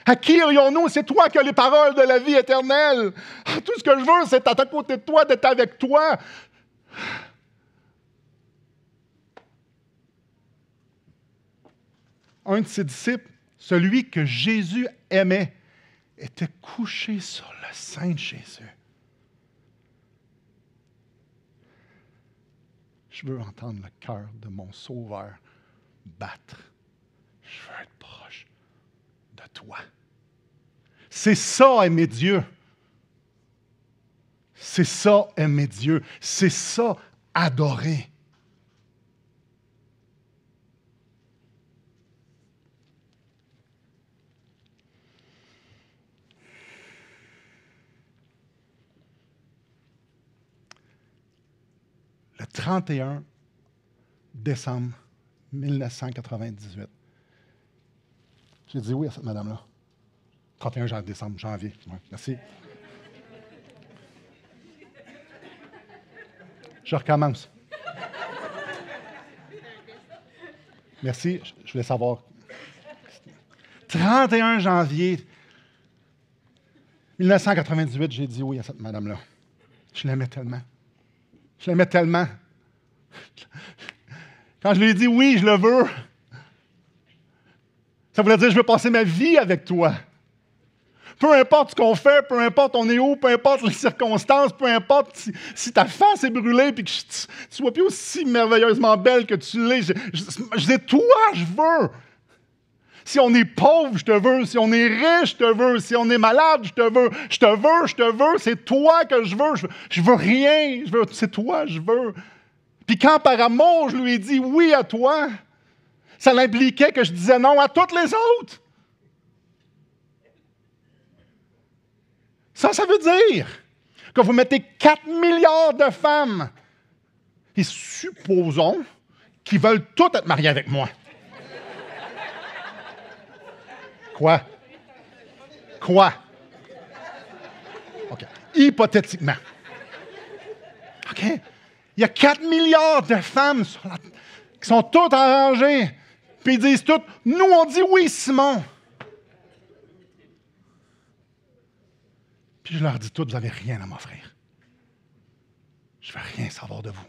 À qui irions-nous? C'est toi qui as les paroles de la vie éternelle. Tout ce que je veux, c'est d'être à côté de toi, d'être avec toi. Un de ses disciples, celui que Jésus aimait, était couché sur le sein de Jésus. Je veux entendre le cœur de mon Sauveur battre. Je veux être proche de toi. C'est ça, aimer Dieu. C'est ça, aimer Dieu. C'est ça, adorer. Le 31 décembre 1998. J'ai dit oui à cette madame-là. 31 décembre, janvier. Ouais, merci. Je recommence. Merci, je voulais savoir. 31 janvier 1998, j'ai dit oui à cette madame-là. Je l'aimais tellement. Je l'aimais tellement. Quand je lui ai dit oui, je le veux, ça voulait dire je veux passer ma vie avec toi. Peu importe ce qu'on fait, peu importe on est où, peu importe les circonstances, peu importe si ta face est brûlée et que tu ne sois plus aussi merveilleusement belle que tu l'es. Je dis toi, je veux. Si on est pauvre, je te veux. Si on est riche, je te veux. Si on est malade, je te veux. Je te veux, je te veux. C'est toi que je veux. Je veux rien. C'est toi, je veux. Puis quand par amour, je lui ai dit oui à toi, ça l'impliquait que je disais non à toutes les autres. Ça veut dire que vous mettez 4 milliards de femmes et supposons qu'ils veulent toutes être mariées avec moi. Quoi? OK. Hypothétiquement. OK? Il y a 4 milliards de femmes qui sont toutes arrangées. Puis ils disent toutes, nous on dit oui, Simon. Puis je leur dis toutes, vous n'avez rien à m'offrir. Je ne veux rien savoir de vous.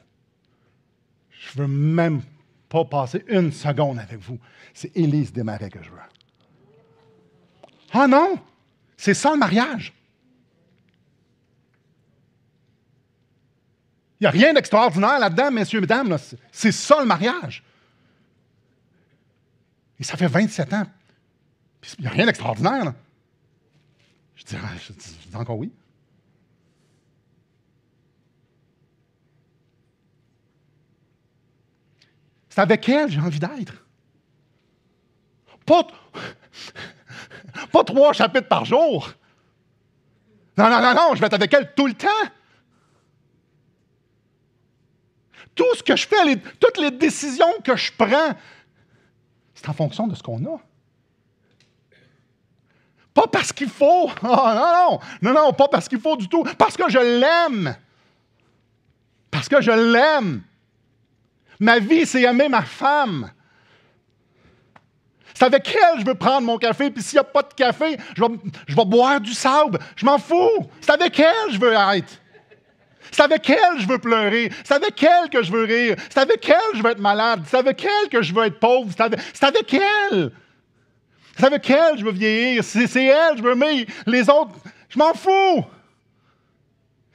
Je ne veux même pas passer une seconde avec vous. C'est Élise Desmarais que je veux. Ah non! C'est ça le mariage. Il n'y a rien d'extraordinaire là-dedans, messieurs et mesdames. Là. C'est ça le mariage. Et ça fait 27 ans. Puis il n'y a rien d'extraordinaire. Là. Je dis encore oui. C'est avec elle que j'ai envie d'être. Pas 3 chapitres par jour. Non, non, non, non, je vais être avec elle tout le temps. Tout ce que je fais, toutes les décisions que je prends, c'est en fonction de ce qu'on a. Pas parce qu'il faut. Oh, non, non, non, non, pas parce qu'il faut du tout. Parce que je l'aime. Parce que je l'aime. Ma vie, c'est aimer ma femme. C'est avec elle que je veux prendre mon café, puis s'il n'y a pas de café, je vais boire du sable. Je m'en fous. C'est avec elle que je veux être. C'est avec elle que je veux pleurer. C'est avec elle que je veux rire. C'est avec elle que je veux être malade. C'est avec elle que je veux être pauvre. C'est avec elle. C'est avec elle que je veux vieillir. C'est elle que je veux aimer. Les autres, je m'en fous.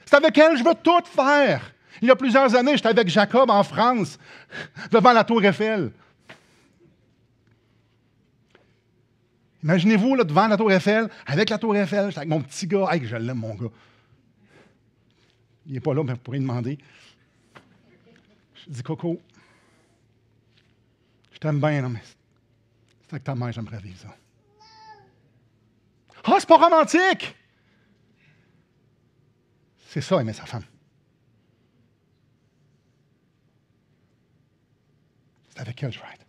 C'est avec elle que je veux tout faire. Il y a plusieurs années, j'étais avec Jacob en France, devant la Tour Eiffel. Imaginez-vous, là, devant la Tour Eiffel, avec la Tour Eiffel, j'étais avec mon petit gars. Hey, je l'aime, mon gars. Il n'est pas là, mais vous pourrez demander. Je dis, Coco, je t'aime bien, non, mais c'est avec ta mère, j'aimerais vivre ça. Ah, c'est pas romantique! C'est ça, aimer sa femme. C'est avec elle que je vais être.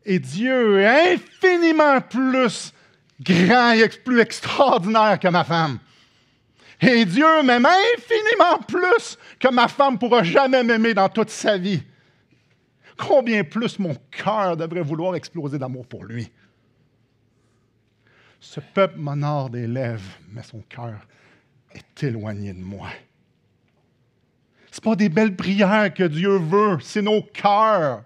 Et Dieu est infiniment plus grand et plus extraordinaire que ma femme. Et Dieu m'aime infiniment plus que ma femme ne pourra jamais m'aimer dans toute sa vie. Combien plus mon cœur devrait vouloir exploser d'amour pour lui. Ce peuple m'honore des lèvres, mais son cœur est éloigné de moi. Ce n'est pas des belles prières que Dieu veut, c'est nos cœurs.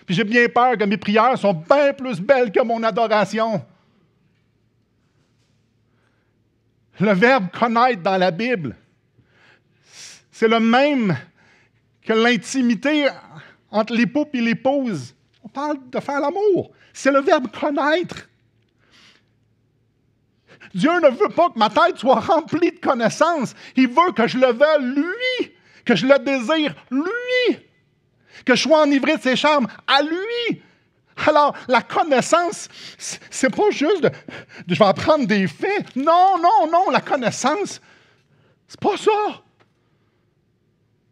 Puis j'ai bien peur que mes prières sont bien plus belles que mon adoration. Le verbe connaître dans la Bible, c'est le même que l'intimité entre l'époux et l'épouse. On parle de faire l'amour. C'est le verbe connaître. Dieu ne veut pas que ma tête soit remplie de connaissances. Il veut que je le veuille lui, que je le désire lui, que je sois enivré de ses charmes à lui. Alors, la connaissance, c'est pas juste de je vais apprendre des faits. Non, non, non, la connaissance, c'est pas ça.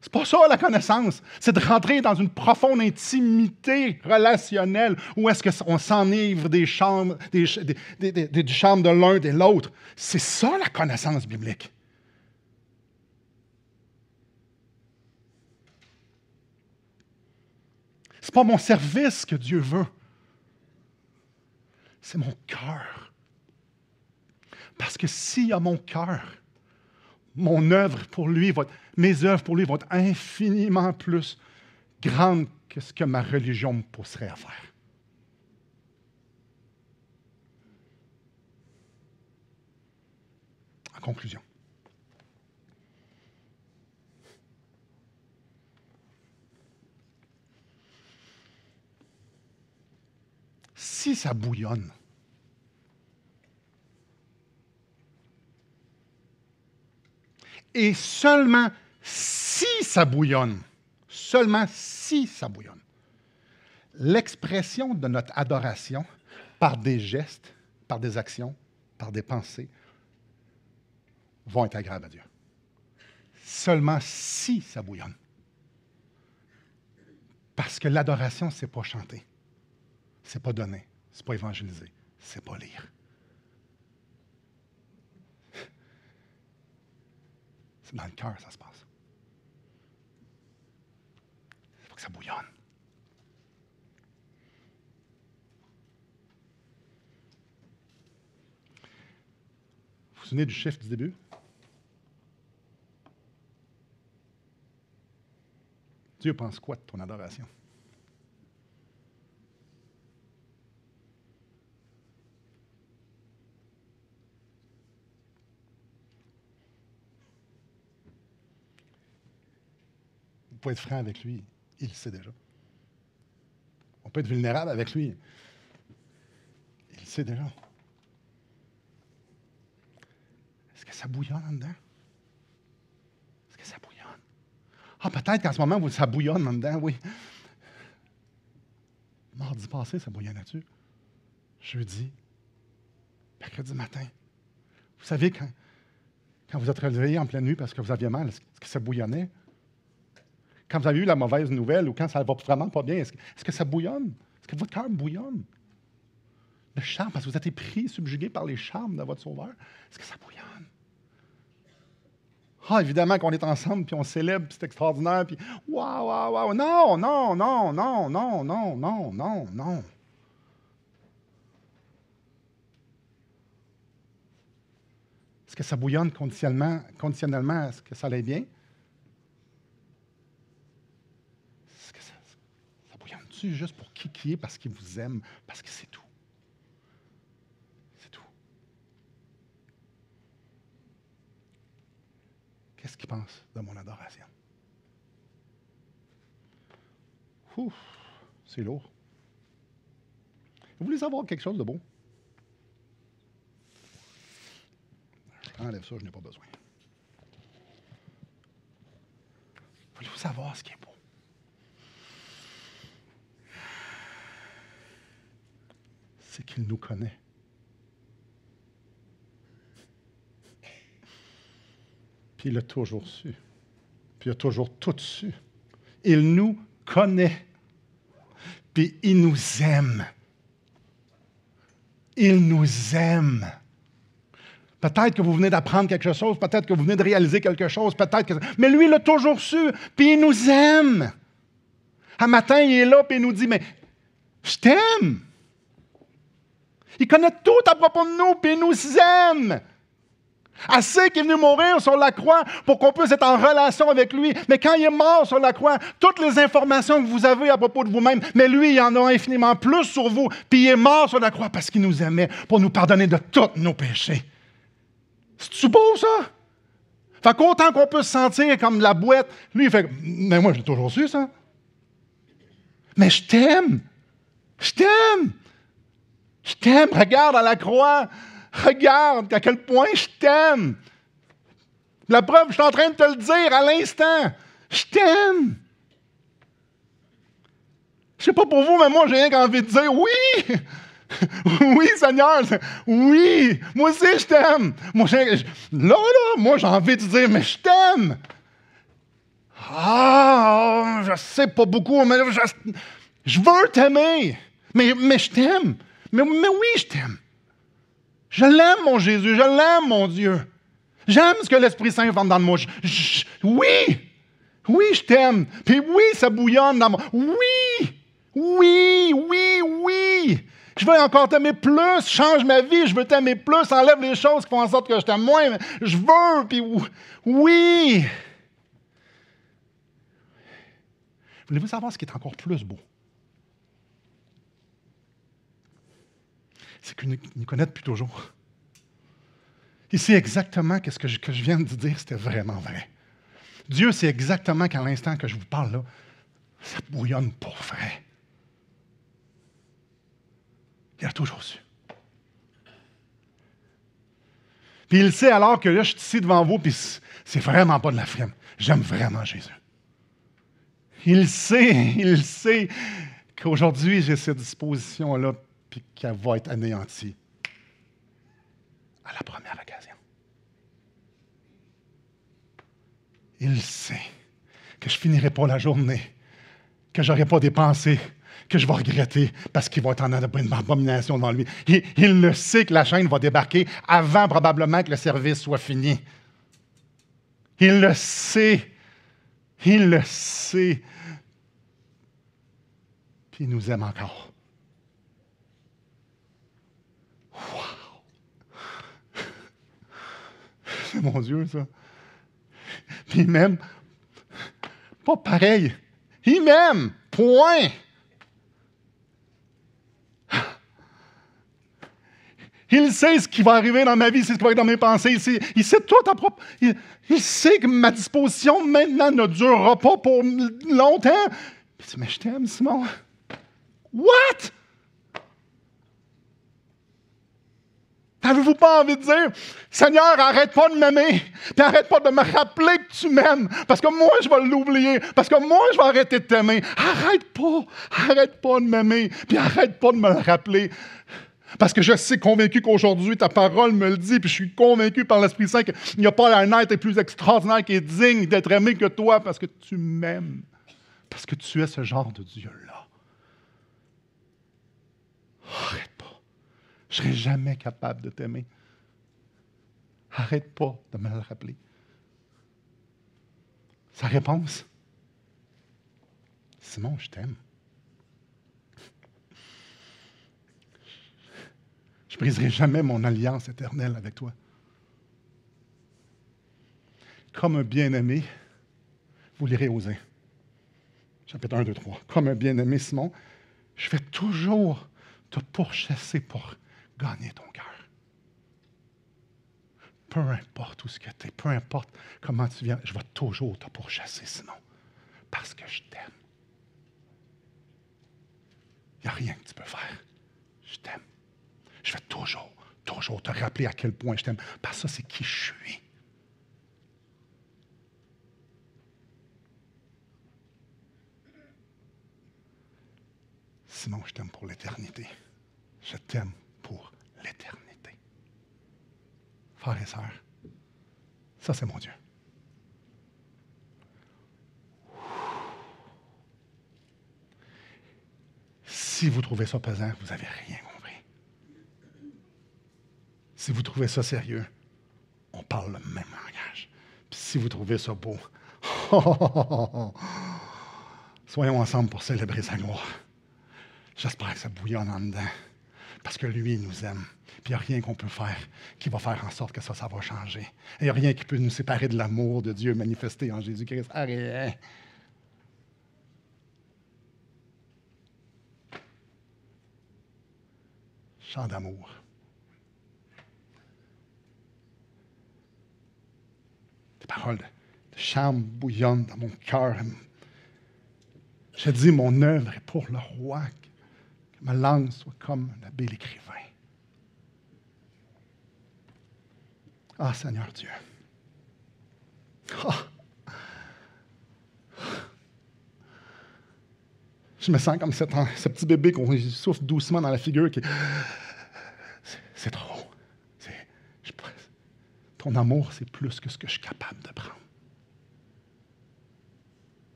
C'est pas ça, la connaissance. C'est de rentrer dans une profonde intimité relationnelle où est-ce qu'on s'enivre des charmes, du charme de l'un et de l'autre. C'est ça, la connaissance biblique. C'est pas mon service que Dieu veut. C'est mon cœur. Parce que s'il y a mon cœur, mon œuvre pour lui mes œuvres pour lui vont être infiniment plus grandes que ce que ma religion me pousserait à faire. En conclusion. Si ça bouillonne, et seulement si ça bouillonne, l'expression de notre adoration par des gestes, par des actions, par des pensées, vont être agréables à Dieu. Seulement si ça bouillonne. Parce que l'adoration, c'est pas chanter, c'est pas donner, c'est pas évangéliser, c'est pas lire. C'est dans le cœur, ça se passe. Il faut que ça bouillonne. Vous vous souvenez du chiffre du début? Dieu pense quoi de ton adoration? On peut être franc avec lui, il le sait déjà. On peut être vulnérable avec lui, il le sait déjà. Est-ce que ça bouillonne en dedans? Est-ce que ça bouillonne? Ah, peut-être qu'en ce moment, ça bouillonne en dedans, oui. Mardi passé, ça bouillonnait-tu? Jeudi, mercredi matin. Vous savez, quand vous êtes réveillé en pleine nuit parce que vous aviez mal, est-ce que ça bouillonnait? Quand vous avez eu la mauvaise nouvelle ou quand ça ne va vraiment pas bien, est-ce que ça bouillonne? Est-ce que votre cœur bouillonne? Le charme, parce que vous êtes pris, subjugué par les charmes de votre Sauveur, est-ce que ça bouillonne? Ah, évidemment qu'on est ensemble, puis on célèbre, puis c'est extraordinaire, puis waouh, waouh, waouh. Non, non, non, non, non, non, non, non, non. Est-ce que ça bouillonne conditionnellement, est-ce que ça allait bien? Est-ce que ça bouillonne-tu juste pour qui est, parce qu'il vous aime, parce que c'est tout? C'est tout. Qu'est-ce qu'il pense de mon adoration? Ouf, c'est lourd. Vous voulez savoir quelque chose de beau? Enlève ça, je n'ai pas besoin. Voulez-vous savoir ce qui est beau? C'est qu'il nous connaît. Puis il a toujours su. Puis il a toujours tout su. Il nous connaît. Puis il nous aime. Il nous aime. Peut-être que vous venez d'apprendre quelque chose, peut-être que vous venez de réaliser quelque chose, peut-être que... Mais lui, il l'a toujours su, puis il nous aime. Un matin, il est là, puis il nous dit, mais je t'aime. Il connaît tout à propos de nous, puis il nous aime. Assez qu'il est venu mourir sur la croix pour qu'on puisse être en relation avec lui. Mais quand il est mort sur la croix, toutes les informations que vous avez à propos de vous-même, mais lui, il en a infiniment plus sur vous, puis il est mort sur la croix parce qu'il nous aimait, pour nous pardonner de tous nos péchés. C'est-tu beau, ça? Fait qu'autant qu'on peut se sentir comme de la boîte, lui, il fait « Mais moi, j'ai toujours su, ça. Mais je t'aime. Je t'aime. Je t'aime. Regarde à la croix. Regarde à quel point je t'aime. La preuve, je suis en train de te le dire à l'instant. Je t'aime. Je sais pas pour vous, mais moi, j'ai rien qu'envie de dire « Oui! » Oui, Seigneur, oui, moi aussi je t'aime. Moi, moi j'ai envie de dire, mais je t'aime. Ah, je sais pas beaucoup, mais je veux t'aimer. Mais je t'aime. Mais oui, je t'aime. Je l'aime, mon Jésus, je l'aime, mon Dieu. J'aime ce que l'Esprit Saint fait dans moi. Oui, je t'aime. Puis oui, ça bouillonne dans moi. Oui. Je veux encore t'aimer plus, change ma vie, je veux t'aimer plus, enlève les choses qui font en sorte que je t'aime moins, mais je veux, puis oui. Voulez-vous savoir ce qui est encore plus beau? C'est qu'il nous connaît depuis toujours. Il sait exactement que ce que je viens de dire, c'était vraiment vrai. Dieu sait exactement qu'à l'instant que je vous parle là, ça bouillonne pour vrai. Il a toujours su. Puis il sait alors que là, je suis ici devant vous, puis c'est vraiment pas de la frime. J'aime vraiment Jésus. Il sait qu'aujourd'hui, j'ai cette disposition-là, puis qu'elle va être anéantie à la première occasion. Il sait que je ne finirai pas la journée, que je n'aurai pas des pensées que je vais regretter parce qu'il va être en abomination devant lui. Il le sait que la chaîne va débarquer avant probablement que le service soit fini. Il le sait. Il le sait. Puis il nous aime encore. Wow! C'est mon Dieu, ça. Puis il m'aime. Pas pareil. Il m'aime. Point. Il sait ce qui va arriver dans ma vie, c'est ce qui va être dans mes pensées. Il sait tout à propos. Il sait que ma disposition maintenant ne durera pas pour longtemps. Puis il dit, mais je t'aime, Simon. What? Avez-vous pas envie de dire, Seigneur, arrête pas de m'aimer, puis arrête pas de me rappeler que tu m'aimes, parce que moi, je vais l'oublier, parce que moi, je vais arrêter de t'aimer. Arrête pas de m'aimer, puis arrête pas de me le rappeler. Parce que je suis convaincu qu'aujourd'hui, ta parole me le dit, puis je suis convaincu par l'Esprit Saint qu'il n'y a pas un être plus extraordinaire qui est digne d'être aimé que toi, parce que tu m'aimes, parce que tu es ce genre de Dieu-là. Arrête pas. Je ne serai jamais capable de t'aimer. Arrête pas de me le rappeler. Sa réponse, Simon, je t'aime. Je ne briserai jamais mon alliance éternelle avec toi. Comme un bien-aimé, vous lirez Osée, chapitre 1, 2, 3. Comme un bien-aimé, Simon, je vais toujours te pourchasser pour gagner ton cœur. Peu importe où ce que tu es, peu importe comment tu viens, je vais toujours te pourchasser, Simon, parce que je t'aime. Il n'y a rien que tu peux faire. Je t'aime. Je vais toujours te rappeler à quel point je t'aime, parce que ça, c'est qui je suis. Simon, je t'aime pour l'éternité. Je t'aime pour l'éternité. Frères et sœurs, ça, c'est mon Dieu. Si vous trouvez ça pesant, vous n'avez rien compris. Si vous trouvez ça sérieux, on parle le même langage. Puis si vous trouvez ça beau, soyons ensemble pour célébrer sa gloire. J'espère que ça bouillonne en dedans. Parce que lui, il nous aime. Puis il n'y a rien qu'on peut faire qui va faire en sorte que ça va changer. Et il n'y a rien qui peut nous séparer de l'amour de Dieu manifesté en Jésus-Christ. Rien. Chant d'amour. Des paroles de charme bouillonnent dans mon cœur. Je dis, mon œuvre est pour le roi. Que ma langue soit comme un habile écrivain. Ah, Seigneur Dieu. Ah. Je me sens comme ce petit bébé qu'on souffle doucement dans la figure. C'est trop. Ton amour, c'est plus que ce que je suis capable de prendre.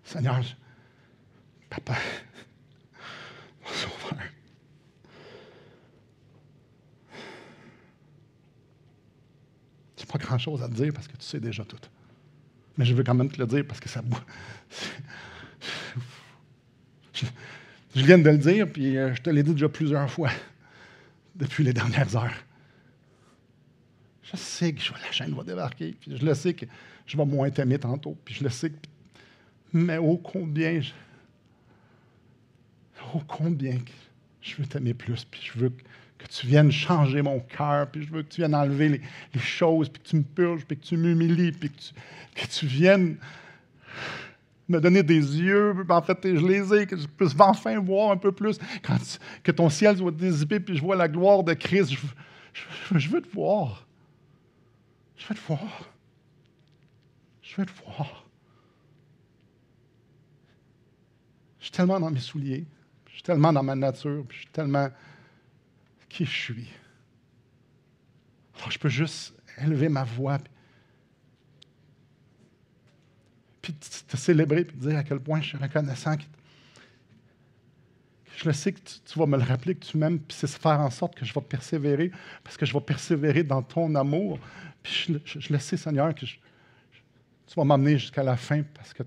Seigneur, Papa, mon Sauveur, j'ai pas grand-chose à te dire parce que tu sais déjà tout. Mais je veux quand même te le dire parce que ça... Je viens de le dire, puis je te l'ai dit déjà plusieurs fois depuis les dernières heures. Je sais que la chaîne va débarquer, puis je le sais que je vais moins t'aimer tantôt, puis je le sais que... Mais ô combien je veux t'aimer plus, puis je veux que tu viennes changer mon cœur, puis je veux que tu viennes enlever les choses, puis que tu me purges, puis que tu m'humilies, puis que tu viennes me donner des yeux, en fait, je les ai, que je puisse enfin voir un peu plus, que ton ciel soit dissipé, puis je vois la gloire de Christ. Je veux te voir. Je veux te voir. Je veux te voir. Je suis tellement dans mes souliers, je suis tellement dans ma nature, je suis tellement qui je suis. Alors, je peux juste élever ma voix, puis te célébrer, puis te dire à quel point je suis reconnaissant. Que je le sais que tu vas me le rappeler, que tu m'aimes, puis c'est faire en sorte que je vais persévérer, parce que je vais persévérer dans ton amour. Puis je le sais, Seigneur, que tu vas m'emmener jusqu'à la fin, parce que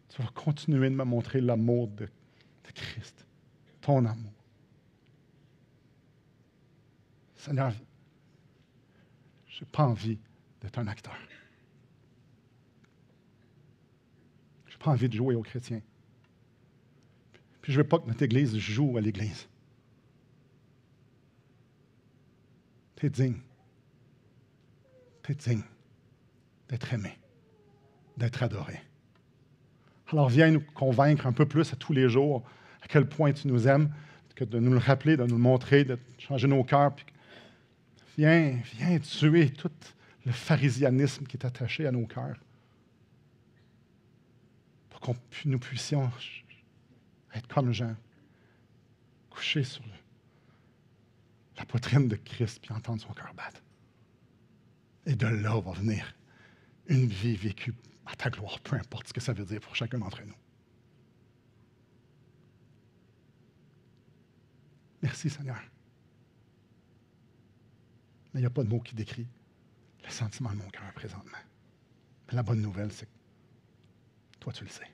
tu vas continuer de me montrer l'amour de Christ, ton amour. Seigneur, je n'ai pas envie d'être un acteur. Je n'ai pas envie de jouer aux chrétiens. Puis je ne veux pas que notre Église joue à l'Église. Tu es digne. Tu es digne d'être aimé, d'être adoré. Alors viens nous convaincre un peu plus à tous les jours à quel point tu nous aimes, que de nous le rappeler, de nous le montrer, de changer nos cœurs. Puis viens tuer toute le pharisianisme qui est attaché à nos cœurs, pour que nous puissions être comme Jean, coucher sur la poitrine de Christ, puis entendre son cœur battre. Et de là va venir une vie vécue à ta gloire, peu importe ce que ça veut dire pour chacun d'entre nous. Merci Seigneur. Mais il n'y a pas de mot qui décrit le sentiment de mon cœur présentement. Mais la bonne nouvelle, c'est que toi, tu le sais.